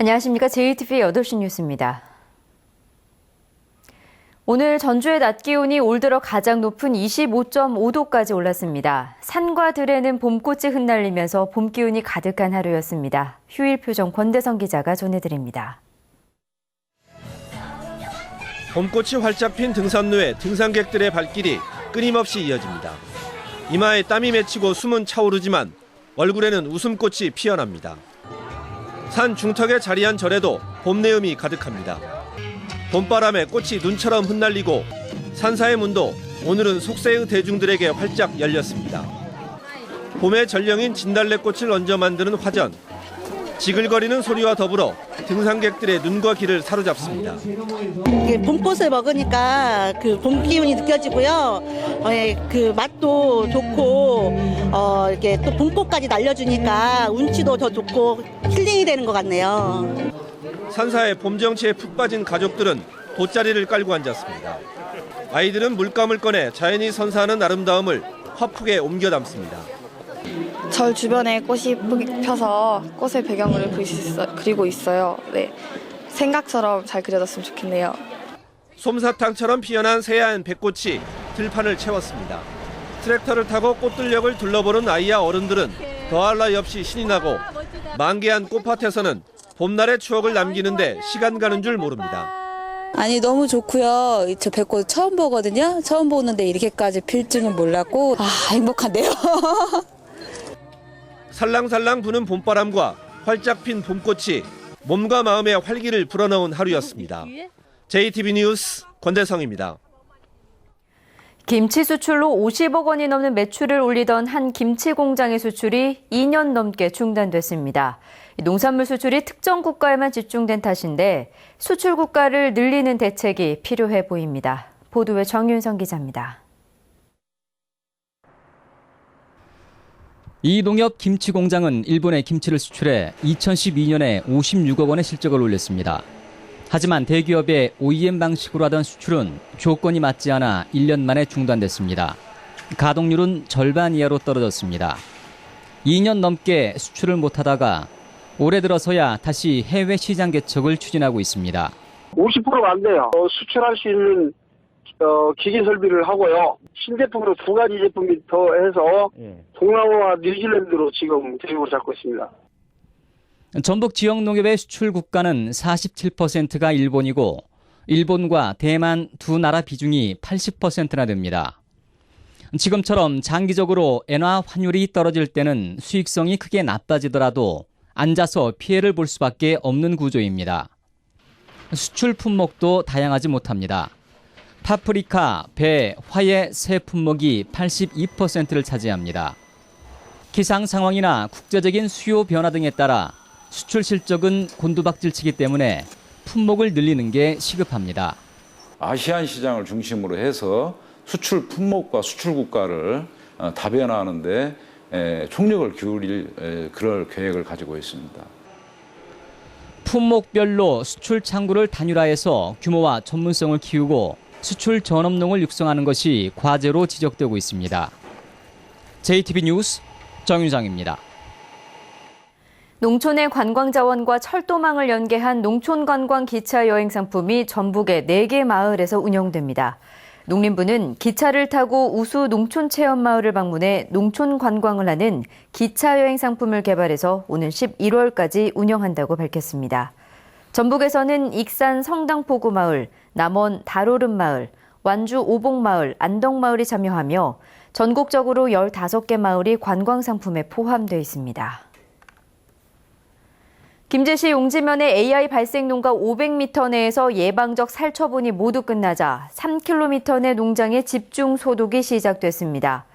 안녕하십니까. JTBC 8시 뉴스입니다. 오늘 전주의 낮 기온이 올 들어 가장 높은 25.5도까지 올랐습니다. 산과 들에는 봄꽃이 흩날리면서 봄 기운이 가득한 하루였습니다. 휴일 표정 권대성 기자가 전해드립니다. 봄꽃이 활짝 핀 등산로에 등산객들의 발길이 끊임없이 이어집니다. 이마에 땀이 맺히고 숨은 차오르지만 얼굴에는 웃음꽃이 피어납니다. 산 중턱에 자리한 절에도 봄 내음이 가득합니다. 봄바람에 꽃이 눈처럼 흩날리고 산사의 문도 오늘은 속세의 대중들에게 활짝 열렸습니다. 봄의 전령인 진달래꽃을 얹어 만드는 화전. 지글거리는 소리와 더불어 등산객들의 눈과 귀를 사로잡습니다. 봄꽃을 먹으니까 봄 기운이 느껴지고요. 그 맛도 좋고 이렇게 또 봄꽃까지 날려주니까 운치도 더 좋고 힐링이 되는 것 같네요. 산사의 봄 정치에 푹 빠진 가족들은 돗자리를 깔고 앉았습니다. 아이들은 물감을 꺼내 자연이 선사하는 아름다움을 화풍에 옮겨 담습니다. 절 주변에 꽃이 예쁘게 펴서 꽃의 배경을 그리고 있어요. 네, 생각처럼 잘 그려졌으면 좋겠네요. 솜사탕처럼 피어난 새하얀 백꽃이 들판을 채웠습니다. 트랙터를 타고 꽃들녘을 둘러보는 아이와 어른들은 더할 나위 없이 신이 나고 만개한 꽃밭에서는 봄날의 추억을 남기는데 시간 가는 줄 모릅니다. 아니 너무 좋고요. 저 백꽃 처음 보거든요. 처음 보는데 이렇게까지 필 줄은 몰랐고 행복한데요. 살랑살랑 부는 봄바람과 활짝 핀 봄꽃이 몸과 마음의 활기를 불어넣은 하루였습니다. JTBC 뉴스 권대성입니다. 김치 수출로 50억 원이 넘는 매출을 올리던 한 김치 공장의 수출이 2년 넘게 중단됐습니다. 농산물 수출이 특정 국가에만 집중된 탓인데 수출 국가를 늘리는 대책이 필요해 보입니다. 보도에 정윤성 기자입니다. 이 농협 김치 공장은 일본에 김치를 수출해 2012년에 56억 원의 실적을 올렸습니다. 하지만 대기업의 OEM 방식으로 하던 수출은 조건이 맞지 않아 1년 만에 중단됐습니다. 가동률은 절반 이하로 떨어졌습니다. 2년 넘게 수출을 못하다가 올해 들어서야 다시 해외 시장 개척을 추진하고 있습니다. 50%가 안 돼요. 수출할 수 있는 기계 설비를 하고요. 신제품으로 2가지 제품이 더해서 동남아와 뉴질랜드로 지금 계획을 잡고 있습니다. 전북 지역 농협의 수출 국가는 47%가 일본이고 일본과 대만 두 나라 비중이 80%나 됩니다. 지금처럼 장기적으로 엔화 환율이 떨어질 때는 수익성이 크게 나빠지더라도 앉아서 피해를 볼 수밖에 없는 구조입니다. 수출 품목도 다양하지 못합니다. 파프리카, 배, 화훼 세 품목이 82%를 차지합니다. 기상 상황이나 국제적인 수요 변화 등에 따라 수출 실적은 곤두박질치기 때문에 품목을 늘리는 게 시급합니다. 아시안 시장을 중심으로 해서 수출 품목과 수출 국가를 다변화하는 데 총력을 기울일 그럴 계획을 가지고 있습니다. 품목별로 수출 창구를 단일화해서 규모와 전문성을 키우고 수출 전업농을 육성하는 것이 과제로 지적되고 있습니다. JTBC 뉴스 정윤상입니다. 농촌의 관광자원과 철도망을 연계한 농촌관광 기차 여행 상품이 전북의 4개 마을에서 운영됩니다. 농림부는 기차를 타고 우수 농촌체험마을을 방문해 농촌 관광을 하는 기차 여행 상품을 개발해서 오는 11월까지 운영한다고 밝혔습니다. 전북에서는 익산 성당포구마을, 남원 달오름마을, 완주 오봉마을, 안덕마을이 참여하며 전국적으로 15개 마을이 관광 상품에 포함되어 있습니다. 김제시 용지면의 AI 발생 농가 500m 내에서 예방적 살처분이 모두 끝나자 3km 내 농장의 집중 소독이 시작됐습니다.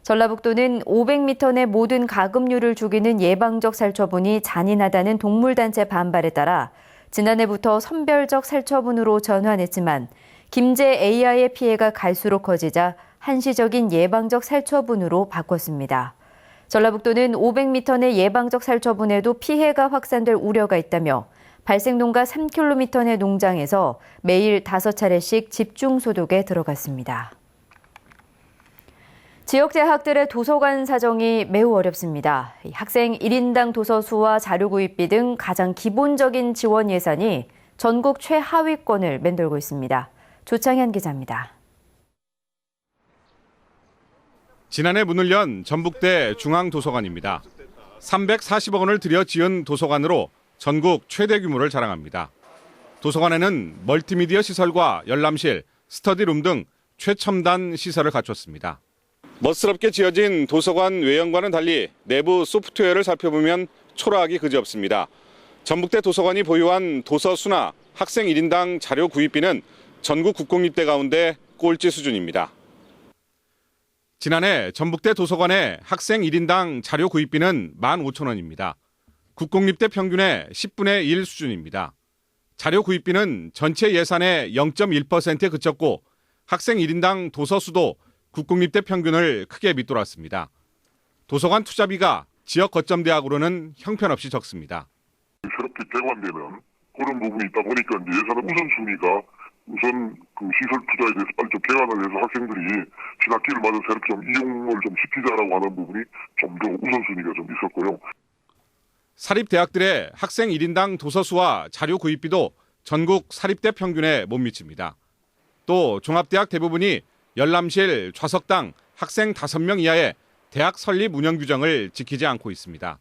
전라북도는 500m 내 모든 가금류를 죽이는 예방적 살처분이 잔인하다는 동물단체 반발에 따라 지난해부터 선별적 살처분으로 전환했지만 김제 AI의 피해가 갈수록 커지자 한시적인 예방적 살처분으로 바꿨습니다. 전라북도는 500m 내 예방적 살처분에도 피해가 확산될 우려가 있다며 발생 농가 3km 내 농장에서 매일 5차례씩 집중 소독에 들어갔습니다. 지역 대학들의 도서관 사정이 매우 어렵습니다. 학생 1인당 도서수와 자료 구입비 등 가장 기본적인 지원 예산이 전국 최하위권을 맴돌고 있습니다. 조창현 기자입니다. 지난해 문을 연 전북대 중앙도서관입니다. 340억 원을 들여 지은 도서관으로 전국 최대 규모를 자랑합니다. 도서관에는 멀티미디어 시설과 열람실, 스터디룸 등 최첨단 시설을 갖췄습니다. 멋스럽게 지어진 도서관 외형과는 달리 내부 소프트웨어를 살펴보면 초라하기 그지없습니다. 전북대 도서관이 보유한 도서수나 학생 1인당 자료 구입비는 전국 국공립대 가운데 꼴찌 수준입니다. 지난해 전북대 도서관의 학생 1인당 자료 구입비는 15,000원입니다. 국공립대 평균의 10분의 1 수준입니다. 자료 구입비는 전체 예산의 0.1%에 그쳤고 학생 1인당 도서수도 국공립대 평균을 크게 밑돌았습니다. 도서관 투자비가 지역 거점 대학으로는 형편없이 적습니다. 새롭게 개관되는 그런 부분이 있다 보니까 이제 예산의 우선순위가 우선 그 시설 투자에 대해서 빨리 좀 개관을 해서 학생들이 진학기를 맞은 새롭게 좀 이용을 좀 시키자라고 하는 부분이 좀 더 우선순위가 좀 있었고요. 사립대학들의 학생 1인당 도서수와 자료 구입비도 전국 사립대 평균에 못 미칩니다. 또 종합대학 대부분이 열람실, 좌석당 학생 5명 이하의 대학 설립 운영 규정을 지키지 않고 있습니다.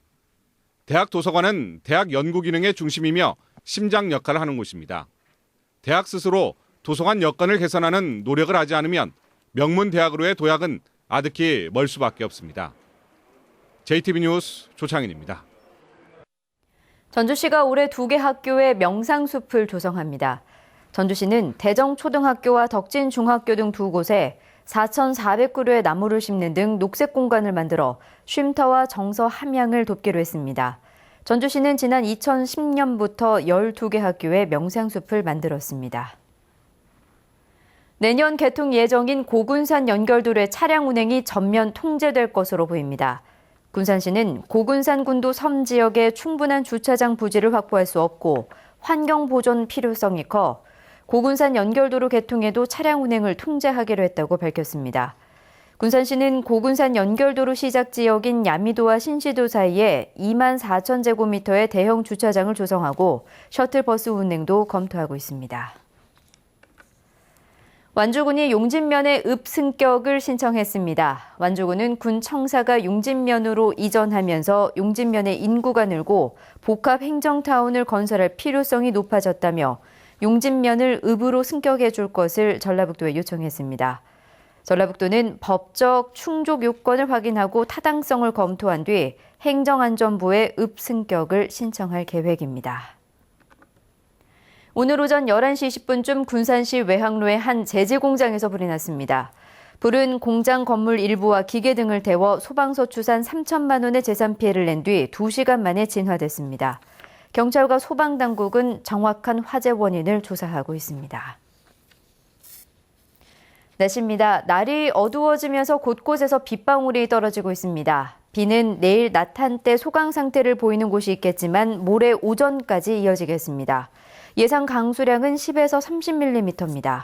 대학 도서관은 대학 연구 기능의 중심이며 심장 역할을 하는 곳입니다. 대학 스스로 도서관 여건을 개선하는 노력을 하지 않으면 명문 대학으로의 도약은 아득히 멀 수밖에 없습니다. JTB 뉴스 조창인입니다. 전주시가 올해 2개 학교에 명상숲을 조성합니다. 전주시는 대정초등학교와 덕진중학교 등 2곳에 4,400그루의 나무를 심는 등 녹색 공간을 만들어 쉼터와 정서 함양을 돕기로 했습니다. 전주시는 지난 2010년부터 12개 학교에 명상숲을 만들었습니다. 내년 개통 예정인 고군산 연결도로의 차량 운행이 전면 통제될 것으로 보입니다. 군산시는 고군산 군도 섬 지역에 충분한 주차장 부지를 확보할 수 없고 환경 보존 필요성이 커 고군산 연결도로 개통에도 차량 운행을 통제하기로 했다고 밝혔습니다. 군산시는 고군산 연결도로 시작 지역인 야미도와 신시도 사이에 24,000제곱미터의 대형 주차장을 조성하고 셔틀버스 운행도 검토하고 있습니다. 완주군이 용진면에 읍승격을 신청했습니다. 완주군은 군 청사가 용진면으로 이전하면서 용진면의 인구가 늘고 복합 행정타운을 건설할 필요성이 높아졌다며 용진면을 읍으로 승격해 줄 것을 전라북도에 요청했습니다. 전라북도는 법적 충족 요건을 확인하고 타당성을 검토한 뒤 행정안전부에 읍승격을 신청할 계획입니다. 오늘 오전 11시 20분쯤 군산시 외항로의 한 제재 공장에서 불이 났습니다. 불은 공장 건물 일부와 기계 등을 태워 소방서 추산 3천만 원의 재산 피해를 낸 뒤 2시간 만에 진화됐습니다. 경찰과 소방당국은 정확한 화재 원인을 조사하고 있습니다. 날씨입니다. 날이 어두워지면서 곳곳에서 빗방울이 떨어지고 있습니다. 비는 내일 낮 한때 소강 상태를 보이는 곳이 있겠지만 모레 오전까지 이어지겠습니다. 예상 강수량은 10에서 30mm입니다.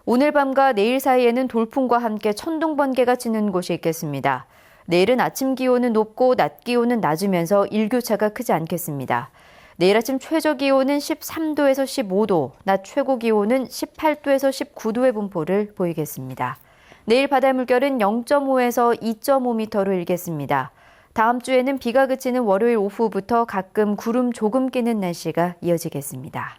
오늘 밤과 내일 사이에는 돌풍과 함께 천둥 번개가 치는 곳이 있겠습니다. 내일은 아침 기온은 높고 낮 기온은 낮으면서 일교차가 크지 않겠습니다. 내일 아침 최저 기온은 13도에서 15도, 낮 최고 기온은 18도에서 19도의 분포를 보이겠습니다. 내일 바다 물결은 0.5에서 2.5m로 일겠습니다. 다음 주에는 비가 그치는 월요일 오후부터 가끔 구름 조금 끼는 날씨가 이어지겠습니다.